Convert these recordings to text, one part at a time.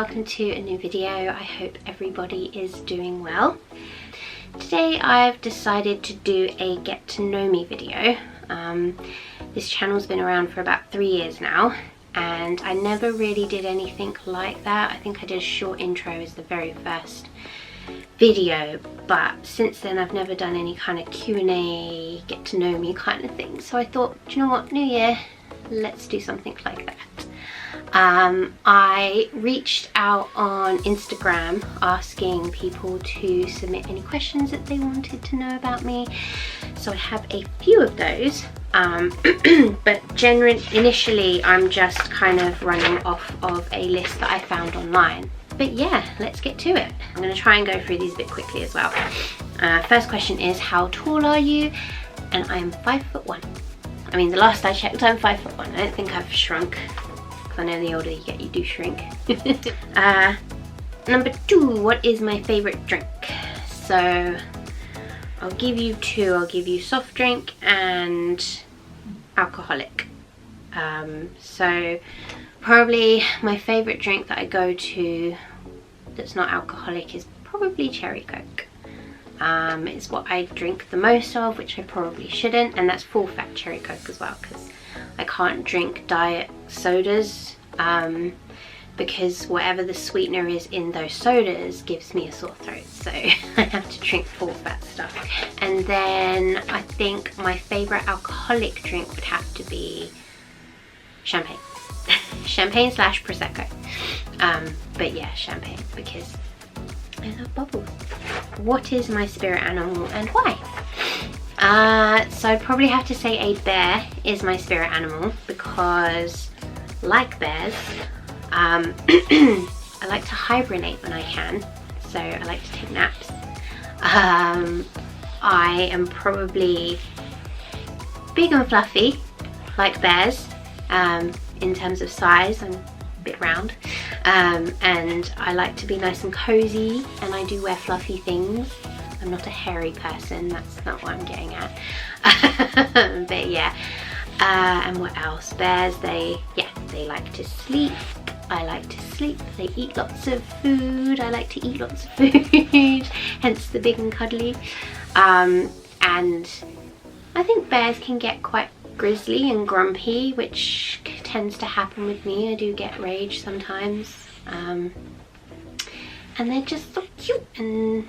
welcome to a new video. I hope everybody is doing well. Today I've decided to do a get to know me video. This channel's been around for about 3 years now and I never really did anything like that. I think I did a short intro as the very first video, but since then I've never done any kind of Q&A, get to know me kind of thing. So I thought, do you know what, new year, let's do something like that. I reached out on Instagram asking people to submit any questions that they wanted to know about me. So I have a few of those, but initially I'm just kind of running off of a list that I found online. But yeah, let's get to it. I'm going to try and go through these a bit quickly as well. First question is, how tall are you? And I'm 5'1". I mean, the last I checked, I'm 5'1". I don't think I've shrunk. I know the older you get, you do shrink. Number 2, what is my favorite drink? So I'll give you 2. I'll give you soft drink and alcoholic. So probably my favorite drink that I go to that's not alcoholic is probably cherry coke. It's what I drink the most of, which I probably shouldn't, and that's full fat cherry coke as well, because I can't drink diet sodas because whatever the sweetener is in those sodas gives me a sore throat, so I have to drink full fat stuff. And then I think my favorite alcoholic drink would have to be champagne. Champagne / Prosecco. But yeah, champagne, because I love bubbles. What is my spirit animal and why? So I'd probably have to say a bear is my spirit animal, because like bears, I like to hibernate when I can, so I like to take naps. I am probably big and fluffy like bears. In terms of size, I'm a bit round, and I like to be nice and cozy, and I do wear fluffy things. I'm not a hairy person, that's not what I'm getting at. But yeah, and what else? Bears, they like to sleep. I like to sleep. They eat lots of food. I like to eat lots of food, hence the big and cuddly. And I think bears can get quite grizzly and grumpy, which tends to happen with me. I do get rage sometimes, and they're just so cute, and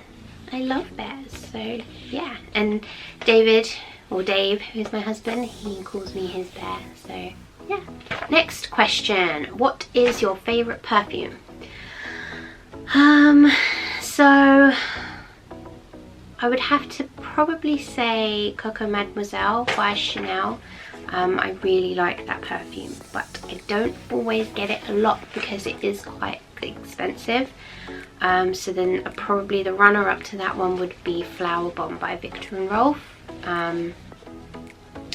I love bears. So yeah, and David, or Dave, who's my husband, he calls me his bear. So yeah. Next question, what is your favorite perfume? So I would have to probably say Coco Mademoiselle by Chanel. I really like that perfume, but I don't always get it a lot because it is quite expensive. So then probably the runner-up to that one would be Flower Bomb by Viktor and Rolf,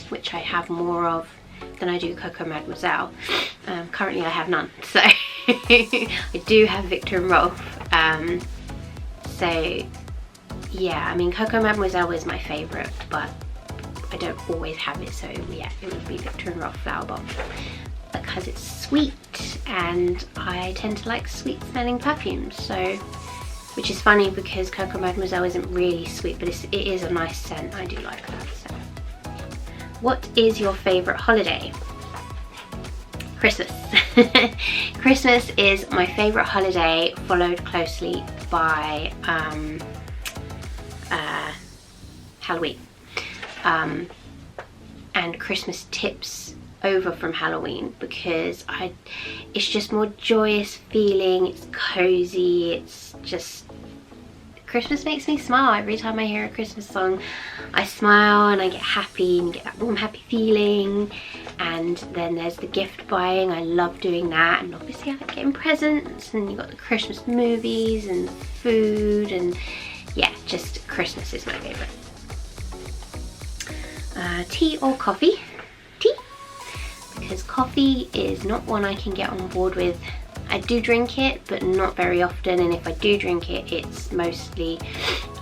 which I have more of than I do Coco Mademoiselle. Currently I have none, so I do have Viktor and Rolf. So yeah, I mean, Coco Mademoiselle is my favourite, but I don't always have it, so yeah, it would be Viktor and Rolf Flower Bomb, because it's sweet and I tend to like sweet smelling perfumes. So, which is funny because Coco Mademoiselle isn't really sweet, but it is a nice scent. I do like that. So, what is your favourite holiday? Christmas. Christmas is my favourite holiday, followed closely by Halloween, and Christmas tips over from Halloween, because it's just more joyous feeling, it's cozy, it's just, Christmas makes me smile. Every time I hear a Christmas song I smile and I get happy and get that warm happy feeling. And then there's the gift buying, I love doing that, and obviously I like getting presents, and you've got the Christmas movies and food, and yeah, just Christmas is my favourite. Tea or coffee? Tea, because coffee is not one I can get on board with. I do drink it, but not very often, and if I do drink it, it's mostly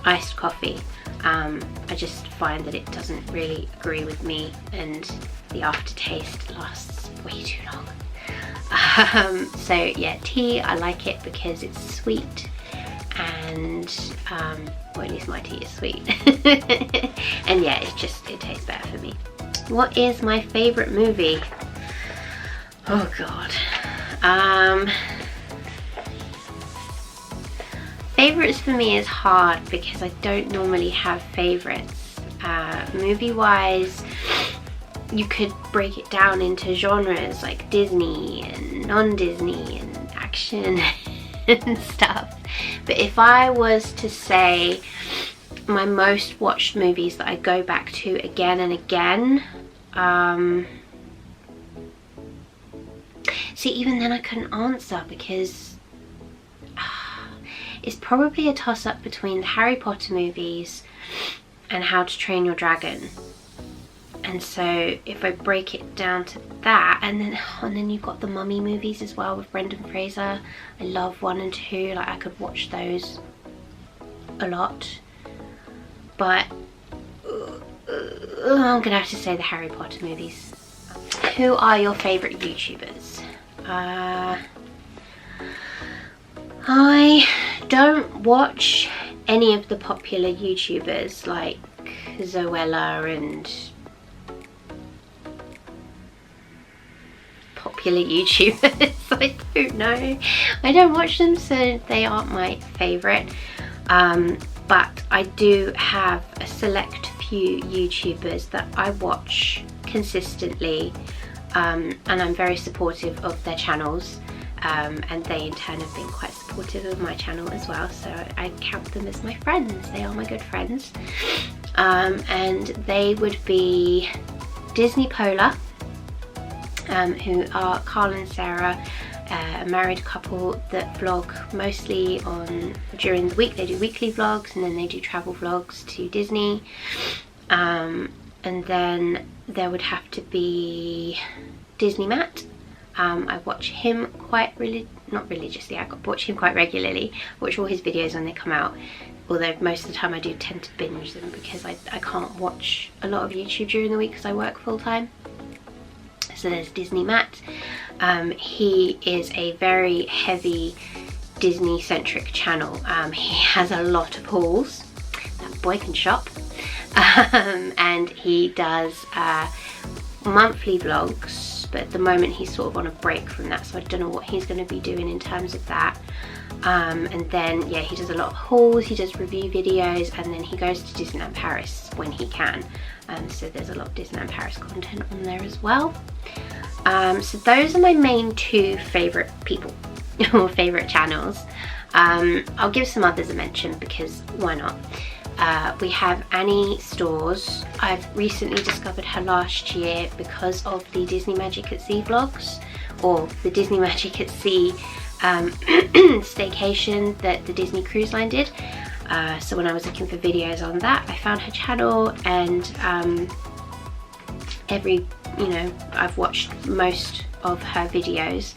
iced coffee. I just find that it doesn't really agree with me, and the aftertaste lasts way too long. So yeah, tea, I like it because it's sweet, and well, at least my tea is sweet. And yeah, it tastes better for me. What is my favorite movie? Oh god. Favorites for me is hard because I don't normally have favorites. Movie wise, you could break it down into genres like Disney and non-Disney and action and stuff. But if I was to say my most watched movies that I go back to again and again, see, even then I couldn't answer because it's probably a toss-up between the Harry Potter movies and How to Train Your Dragon. And so if I break it down to that, and then you've got the Mummy movies as well with Brendan Fraser. I love 1 and 2, like I could watch those a lot. But I'm gonna have to say the Harry Potter movies. Who are your favourite YouTubers? I don't watch any of the popular YouTubers like Zoella and popular YouTubers. I don't know. I don't watch them, so they aren't my favourite. But I do have a select few YouTubers that I watch consistently, and I'm very supportive of their channels. And they in turn have been quite supportive of my channel as well, so I count them as my friends. They are my good friends. And they would be Disney Polar, who are Carl and Sarah, a married couple that vlog mostly during the week. They do weekly vlogs, and then they do travel vlogs to Disney. And then there would have to be Disney Matt. I watch him not religiously, I watch him quite regularly. I watch all his videos when they come out, although most of the time I do tend to binge them because I can't watch a lot of YouTube during the week because I work full time. So there's Disney Matt. He is a very heavy Disney centric channel. He has a lot of hauls. That boy can shop. And he does monthly vlogs, but at the moment he's sort of on a break from that, so I don't know what he's going to be doing in terms of that. And then yeah, he does a lot of hauls, he does review videos, and then he goes to Disneyland Paris when he can. So there's a lot of Disneyland Paris content on there as well. So those are my main 2 favourite people or favourite channels. I'll give some others a mention because why not? We have Annie Stores. I've recently discovered her last year because of the Disney Magic at Sea vlogs, or the Disney Magic at Sea staycation that the Disney Cruise Line did. So when I was looking for videos on that, I found her channel, and I've watched most of her videos.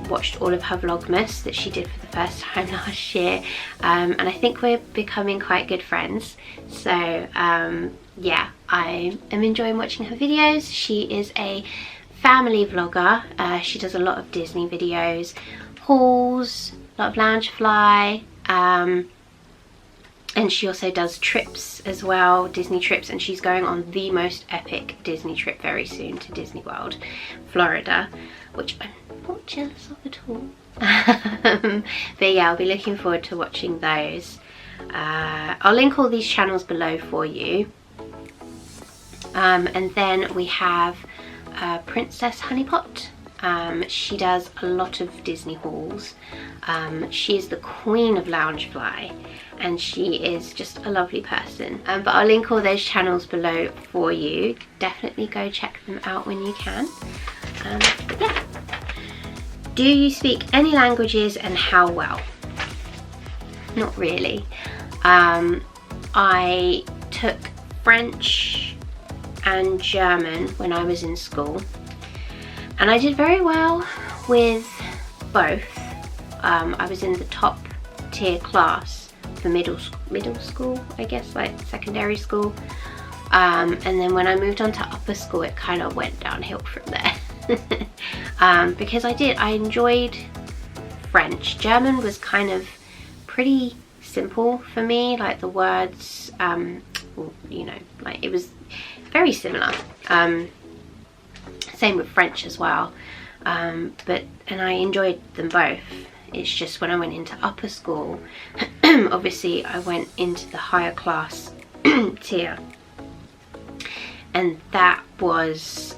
Watched all of her Vlogmas that she did for the first time last year, and I think we're becoming quite good friends. So yeah, I am enjoying watching her videos. She is a family vlogger. She does a lot of Disney videos, hauls, a lot of Loungefly, and she also does trips as well, Disney trips, and she's going on the most epic Disney trip very soon to Disney World, Florida, which I'm not jealous of at all. But yeah, I'll be looking forward to watching those. I'll link all these channels below for you. And then we have Princess Honeypot. She does a lot of Disney hauls. She is the queen of Loungefly, and she is just a lovely person. But I'll link all those channels below for you. Definitely go check them out when you can. But yeah. Do you speak any languages, and how well? Not really. I took French and German when I was in school, and I did very well with both. I was in the top tier class for middle school, I guess, like secondary school. And then when I moved on to upper school, it kind of went downhill from there. because I enjoyed French. German was kind of pretty simple for me, like the words, well, you know, like it was very similar. Same with French as well, and I enjoyed them both. It's just when I went into upper school, obviously I went into the higher class tier, and that was,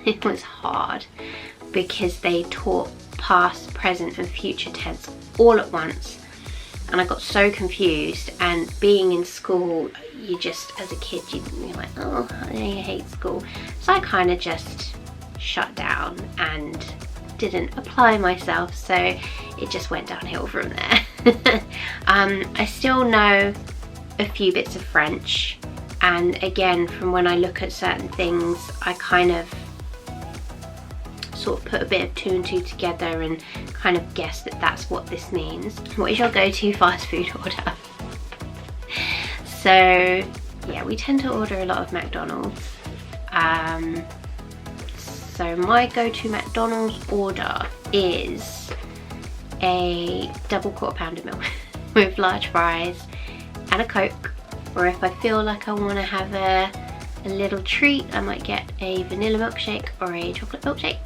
it was hard because they taught past, present and future tense all at once, and I got so confused. And being in school, you just, as a kid, you're like, oh, I hate school. So I kind of just shut down and didn't apply myself, so it just went downhill from there. I still know a few bits of French, and again, from when I look at certain things, I kind of sort of put a bit of 2 and 2 together and kind of guess that that's what this means. What is your go-to fast food order? So yeah, we tend to order a lot of McDonald's. So my go-to McDonald's order is a double quarter pounder meal with large fries and a Coke, or if I feel like I want to have a little treat, I might get a vanilla milkshake or a chocolate milkshake.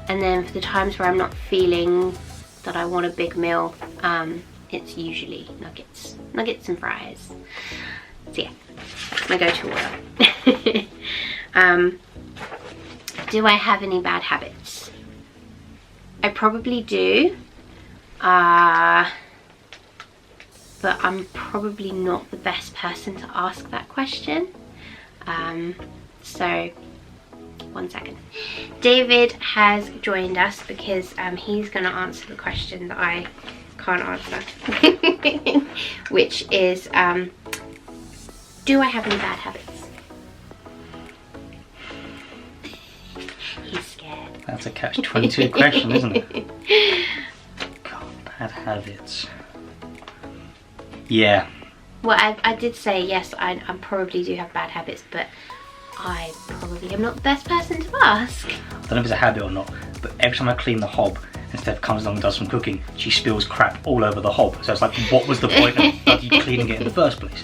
And then for the times where I'm not feeling that I want a big meal, it's usually nuggets and fries. So yeah, that's my go-to order. Do I have any bad habits? I probably do, but I'm probably not the best person to ask that question. So one second. David has joined us because he's going to answer the question that I can't answer, which is, do I have any bad habits? He's scared. That's a catch-22 question, isn't it? God, bad habits. Yeah. Well, I did say yes, I probably do have bad habits, but I probably am not the best person to ask. I don't know if it's a habit or not, but every time I clean the hob and Steph comes along and does some cooking, she spills crap all over the hob. So it's like, what was the point of bloody cleaning it in the first place?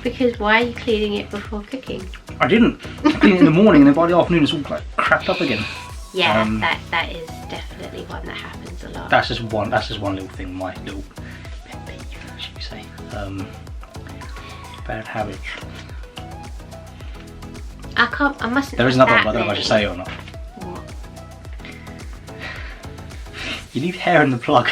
Because why are you cleaning it before cooking? I didn't. I cleaned it in the morning and then by the afternoon it's all like crapped up again. Yeah, that is definitely one that happens a lot. That's just one little thing, my little pet peeve, should we say. Bad habit. I mustn't. There is another one, but I don't know if I should say it or not. What? You leave hair in the plug.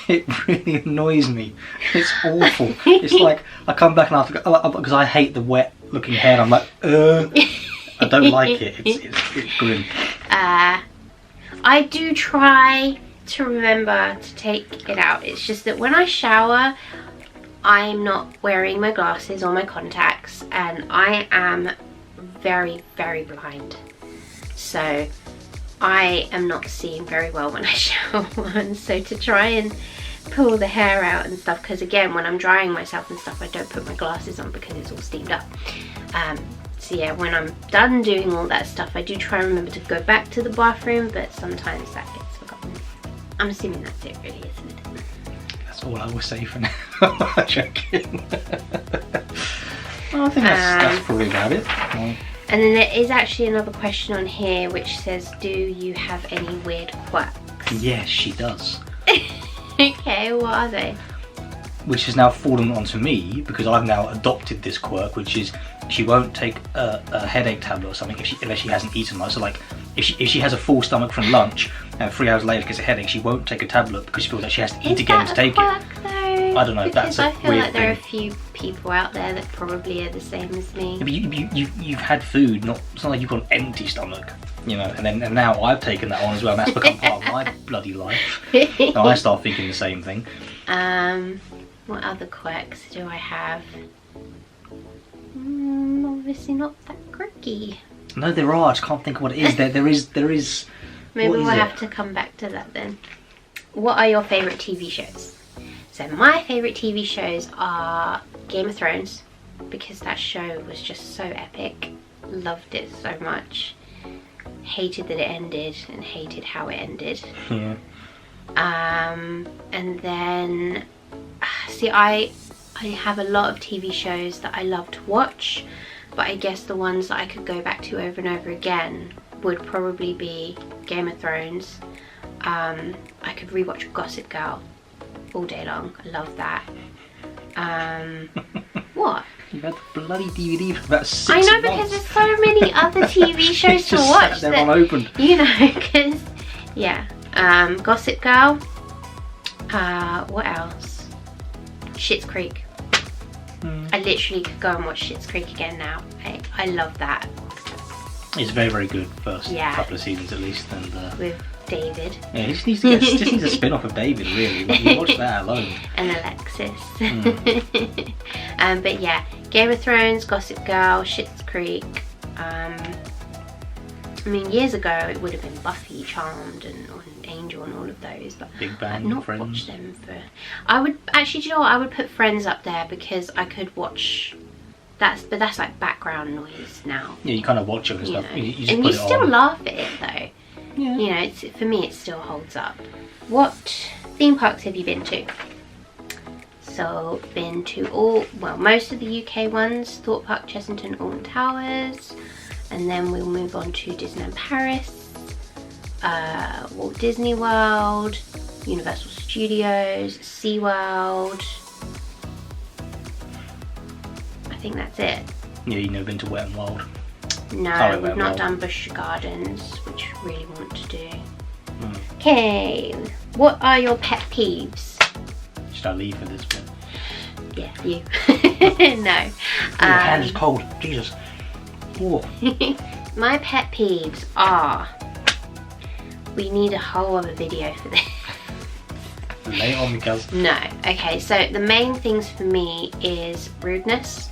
It really annoys me. It's awful. It's like I come back and I have to go, because I hate the wet looking hair and I'm like, I don't like it. It's grim. I do try to remember to take it out. It's just that when I shower, I'm not wearing my glasses or my contacts, and I am very, very blind. So I am not seeing very well when I shower. And so to try and pull the hair out and stuff, because again, when I'm drying myself and stuff, I don't put my glasses on because it's all steamed up. So yeah, when I'm done doing all that stuff, I do try and remember to go back to the bathroom, but sometimes that gets forgotten. I'm assuming that's it really, isn't it? That's all I will say for now. I'm joking. Well, I think that's probably about it. And then there is actually another question on here which says, do you have any weird quirks? Yes, she does. Okay, what are they? Which has now fallen onto me because I've now adopted this quirk, which is she won't take a headache tablet or something unless she hasn't eaten much. So like if she has a full stomach from lunch and 3 hours later gets a headache, she won't take a tablet because she feels like she has to eat again to take it. Though? I don't know. Because that's a I feel weird like there are a thing. few people out there that probably are the same as me. Yeah, but you've had food. It's not like you've got an empty stomach, you know. And now I've taken that on as well. And that's become part of my bloody life. Now I start thinking the same thing. What other quirks do I have? Obviously not that quirky. No, there are. I just can't think of what it is. There is. Maybe we'll have to come back to that then. What are your favourite TV shows? So my favourite TV shows are Game of Thrones, because that show was just so epic. Loved it so much. hated that it ended and hated how it ended. Yeah. And then, see, I have a lot of TV shows that I love to watch, but I guess the ones that I could go back to over and over again would probably be Game of Thrones. I could rewatch Gossip Girl all day long. I love that. What? You've had the bloody DVD for about 6 I know, months. because there's so many other TV shows to just watch. sat there unopened. You know, because, yeah. Gossip Girl. What else? Schitt's Creek. I literally could go and watch Schitt's Creek again now. I love that. It's very, very good first Yeah. couple of seasons at least. And With David. yeah, it just needs to get, just needs a spin-off of David, really. Like, you watch that alone. And Alexis. But yeah, Game of Thrones, Gossip Girl, Schitt's Creek. I mean, years ago it would have been Buffy, Charmed, and Angel, and all of those, but Big Bang, I've not Friends. watched them for. I would actually, do you know what? I would put Friends up there because I could watch. But that's like background noise now. Yeah, you kind of watch it and You stuff. know. You just And put you it still on. laugh at it though. Yeah. You know, for me it still holds up. What theme parks have you been to? So, been to most of the UK ones, Thorpe Park, Chessington, Alton Towers, and then we'll move on to Disneyland Paris, Walt Disney World, Universal Studios, SeaWorld. I think that's it. Yeah, you've never been to Wet n Wild. No, Sorry, we've Wet n not Wild. done Busch Gardens, which I really want to do. Okay, what are your pet peeves? Should I leave for this bit? Yeah, you. No. Your hand is cold. Jesus. Oh. My pet peeves are. We need a whole other video for this. Lay it on me, cuz. No. Okay, so the main things for me is rudeness.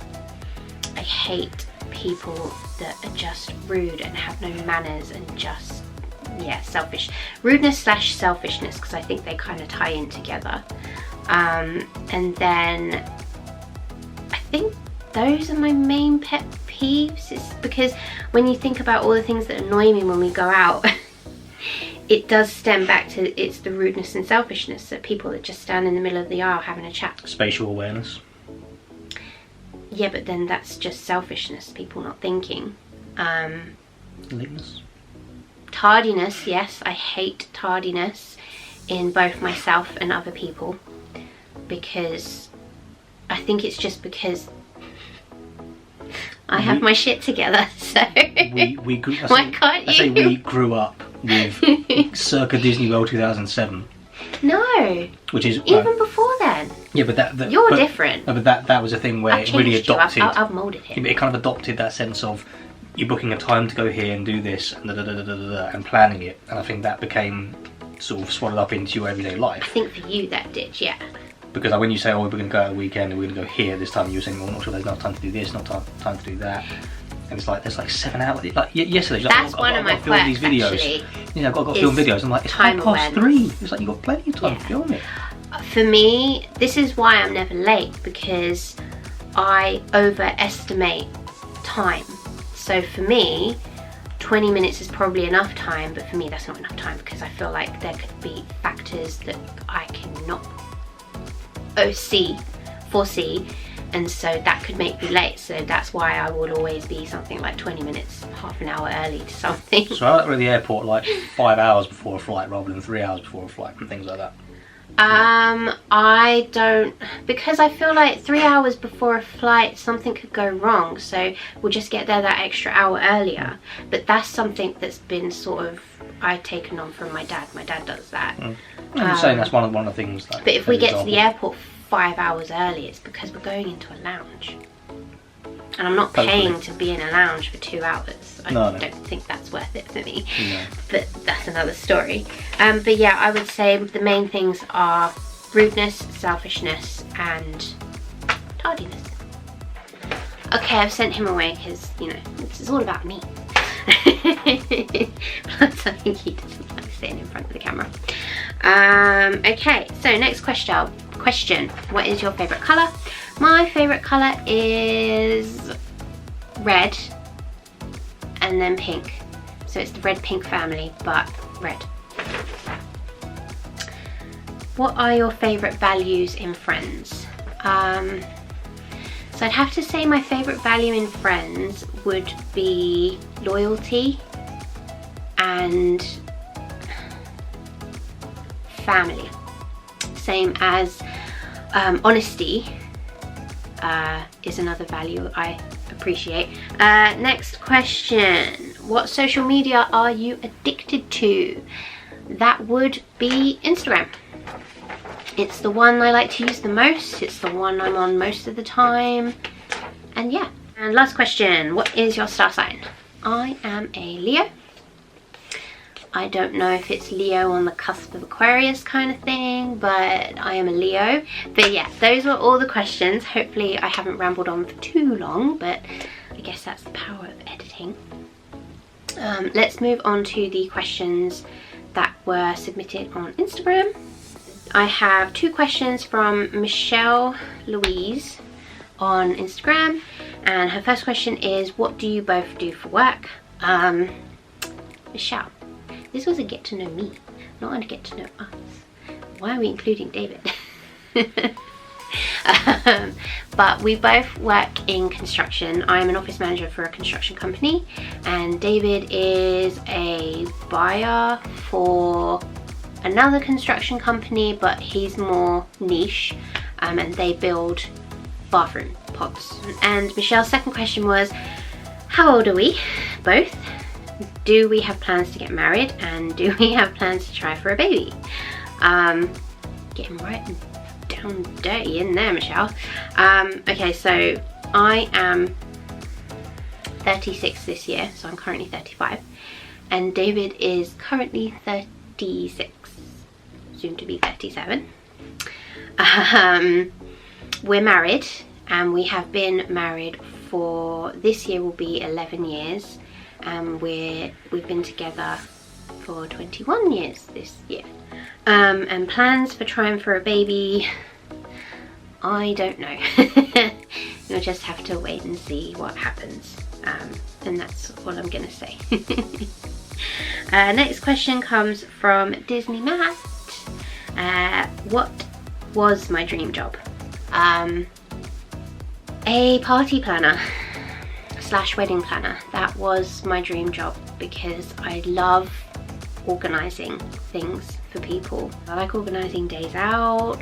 I hate people that are just rude and have no manners and just, yeah, selfish. Rudeness / selfishness, because I think they kind of tie in together. And then I think those are my main pet peeves. It's because when you think about all the things that annoy me when we go out, it does stem back to it's the rudeness and selfishness. So people that just stand in the middle of the aisle having a chat. Spatial awareness. Yeah, but then that's just selfishness, people not thinking. Lateness. Tardiness, yes, I hate tardiness in both myself and other people, because I think it's just because I have my shit together, so We grew, why can't you? I say we grew up with circa Disney World 2007, No, which is even before then. yeah, but that You're but, different. No, but that was a thing where I've it really changed you. adopted. I've moulded him. It kind of adopted that sense of you're booking a time to go here and do this and and planning it, and I think that became sort of swallowed up into your everyday I life. think for you that did, yeah. Because like when you say, oh, we're going to go out a weekend and we're going to go here this time, you're saying, well, I'm not sure there's enough time to do this, not time to do that. And it's like, there's like 7 hours. Like yesterday, like, That's one of my I've got to film these quirks, videos. actually, Yeah, I've got to film videos. I'm like, it's time 3:30. It's like, you've got plenty of time to Yeah. film it. For me, this is why I'm never late, because I overestimate time. So for me, 20 minutes is probably enough time, but for me that's not enough time, because I feel like there could be factors that I cannot foresee, and so that could make me late. So that's why I will always be something like 20 minutes, half an hour early to something. So I like to go to the airport like 5 hours before a flight rather than 3 hours before a flight and things like that. I don't, because I feel like 3 hours before a flight something could go wrong, so we'll just get there that extra hour earlier. But that's something that's been sort of I've taken on from my dad. My dad does that. I'm just saying that's one of the things. Like, But if we for get to the example. airport 5 hours early, it's because we're going into a lounge. And I'm not Hopefully. paying to be in a lounge for 2 hours. I No. don't think that's worth it for me. No. But that's another story. But yeah, I would say the main things are rudeness, selfishness, and tardiness. Okay, I've sent him away because, you know, this is all about me. Plus, I think he doesn't like staying in front of the camera. Okay, so next question. What is your favourite colour? My favourite colour is red and then pink. So it's the red pink family, but red. What are your favourite values in friends? So I'd have to say my favourite value in friends would be loyalty and family. Same as honesty is another value I appreciate. Next question. What social media are you addicted to? That would be Instagram. It's the one I like to use the most. It's the one I'm on most of the time. And yeah. And last question. What is your star sign? I am a Leo. I don't know if it's Leo on the cusp of Aquarius kind of thing, but I am a Leo. But yeah, those were all the questions. Hopefully I haven't rambled on for too long, but I guess that's the power of editing. Let's move on to the questions that were submitted on Instagram. I have 2 questions from Michelle Louise on Instagram, and her first question is, what do you both do for work? Michelle, this was a get to know me, not a get to know us. Why are we including David? But we both work in construction. I'm an office manager for a construction company, and David is a buyer for another construction company, but he's more niche, and they build bathroom pods. And Michelle's second question was, how old are we both? Do we have plans to get married, and do we have plans to try for a baby? Getting right down dirty in there, Michelle. Okay, so I am 36 this year, so I'm currently 35, and David is currently 36, soon to be 37. We're married, and we have been married for, this year will be 11 years, and we've been together for 21 years this year. And plans for trying for a baby, I don't know. You'll just have to wait and see what happens, and that's all I'm gonna say. Next question comes from Disney Matt. What was my dream job? A party planner / wedding planner. That was my dream job because I love organising things for people. I like organising days out,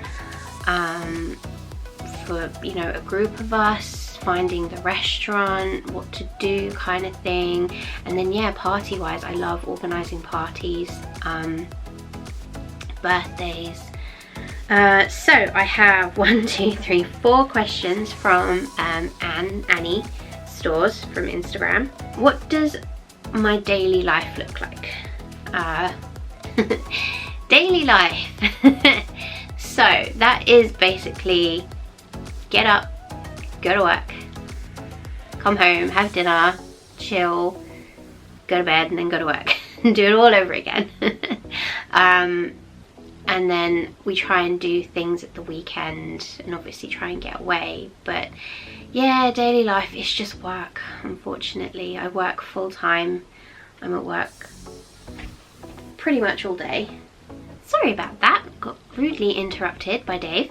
for, you know, a group of us, finding the restaurant, what to do kind of thing. And then yeah, party wise, I love organising parties, birthdays. So I have 4 questions from Annie Stores from Instagram. What does my daily life look like? Daily life. So that is basically get up, go to work, come home, have dinner, chill, go to bed, and then go to work and do it all over again. And then we try and do things at the weekend and obviously try and get away. But yeah, daily life is just work, unfortunately. I work full time. I'm at work pretty much all day. Sorry about that, got rudely interrupted by Dave.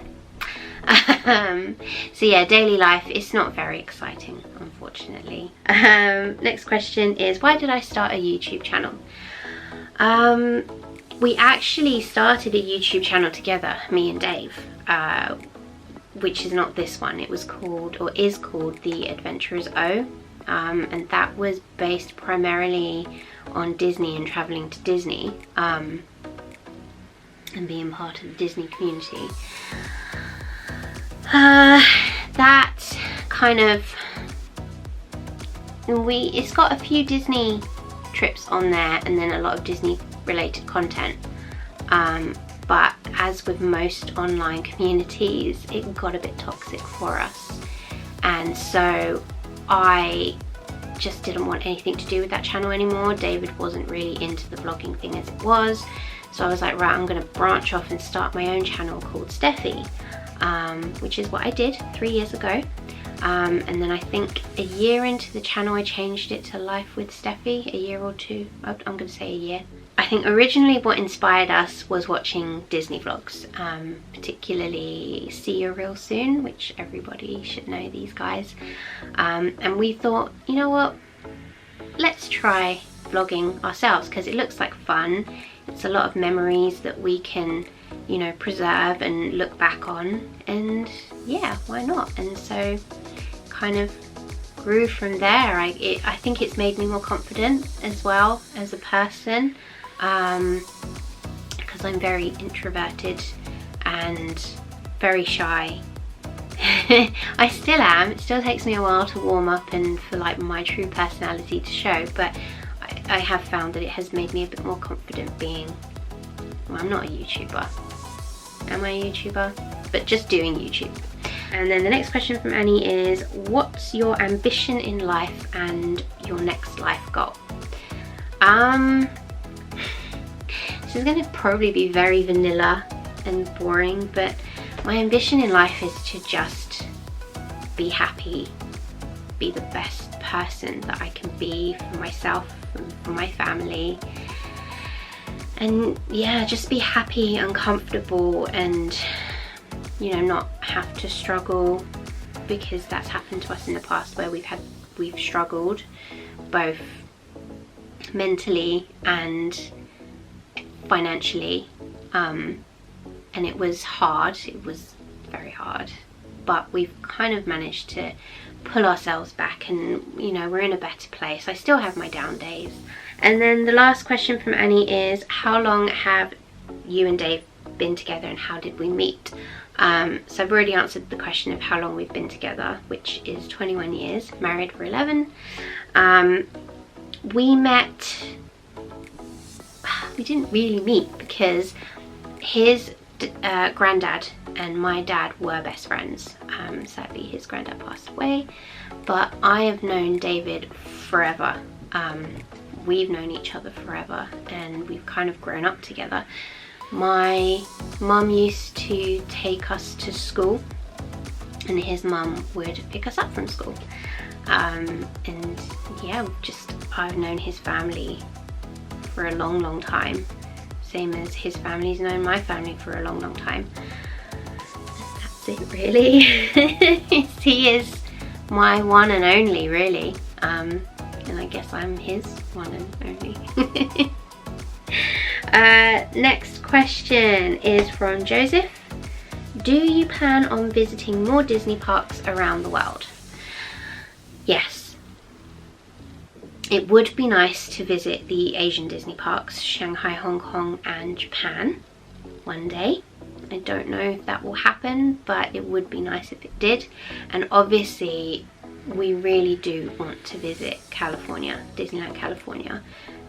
So yeah, daily life is not very exciting, unfortunately. Next question is, why did I start a YouTube channel? We actually started a YouTube channel together, me and Dave, which is not this one. It was called, or is called, The Adventurers O, and that was based primarily on Disney and traveling to Disney, and being part of the Disney community. That kind of, it's got a few Disney trips on there, and then a lot of Disney related content, but as with most online communities, it got a bit toxic for us, and so I just didn't want anything to do with that channel anymore. David wasn't really into the vlogging thing as it was, so I was like, right, I'm gonna branch off and start my own channel called Stefy, which is what I did 3 years ago. And then I think a year into the channel I changed it to Life with Stefy, a year or two, I'm going to say a year. I think originally what inspired us was watching Disney vlogs, particularly See You Real Soon, which everybody should know these guys. And we thought, you know what, let's try vlogging ourselves because it looks like fun. It's a lot of memories that we can, you know, preserve and look back on, and yeah, why not? And so kind of grew from there. I think it's made me more confident as well as a person, because I'm very introverted and very shy. I still am. It still takes me a while to warm up and for like my true personality to show, but I have found that it has made me a bit more confident being, well, I'm not a YouTuber. Am I a YouTuber? But just doing YouTube. And then the next question from Annie is, what's your ambition in life and your next life goal? This is going to probably be very vanilla and boring, but my ambition in life is to just be happy, be the best person that I can be for myself and for my family, and yeah, just be happy and comfortable, and you know, not have to struggle, because that's happened to us in the past where we've struggled both mentally and financially, and it was hard. It was very hard, but we've kind of managed to pull ourselves back, and you know, we're in a better place. I still have my down days. And then the last question from Annie is, how long have you and Dave been together and how did we meet? So I've already answered the question of how long we've been together, which is 21 years, married for 11. We didn't really meet because his granddad and my dad were best friends. Sadly his granddad passed away, but I have known David forever. We've known each other forever, and we've kind of grown up together. My mum used to take us to school, and his mum would pick us up from school. And yeah, I've known his family for a long time, same as his family's known my family for a long time. That's it really. He is my one and only, really, and I guess I'm his one and only. Next question is from Joseph. Do you plan on visiting more Disney parks around the world? Yes. It would be nice to visit the Asian Disney parks, Shanghai, Hong Kong and Japan one day. I don't know if that will happen, but it would be nice if it did. And obviously we really do want to visit California, Disneyland California,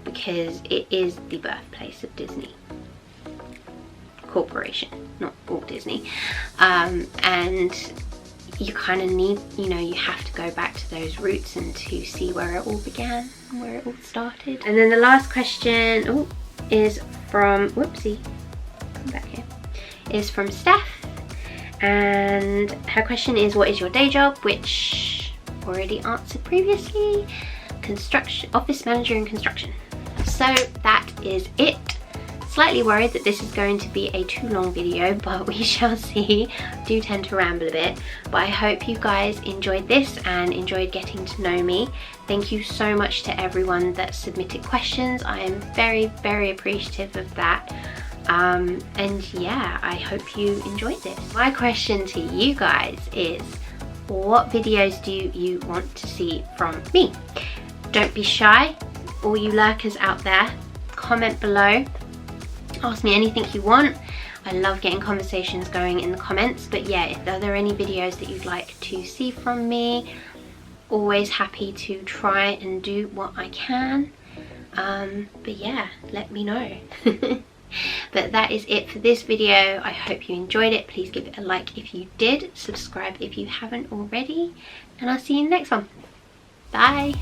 because it is the birthplace of Disney Corporation, not Walt Disney. And you kind of need, you know, you have to go back to those roots and to see where it all began, where it all started. And then the last question is from, whoopsie, come back here, is from Steph. And her question is, what is your day job? Which already answered previously. Construction, office manager in construction. So that is it. Slightly worried that this is going to be a too long video, but we shall see. I do tend to ramble a bit, but I hope you guys enjoyed this and enjoyed getting to know me. Thank you so much to everyone that submitted questions. I am very appreciative of that. And yeah, I hope you enjoyed this. My question to you guys is, what videos do you want to see from me? Don't be shy, all you lurkers out there. Comment below. Ask me anything you want. I love getting conversations going in the comments. But yeah, are there any videos that you'd like to see from me? Always happy to try and do what I can. But yeah, let me know. But that is it for this video. I hope you enjoyed it. Please give it a like if you did. Subscribe if you haven't already. And I'll see you in the next one. Bye.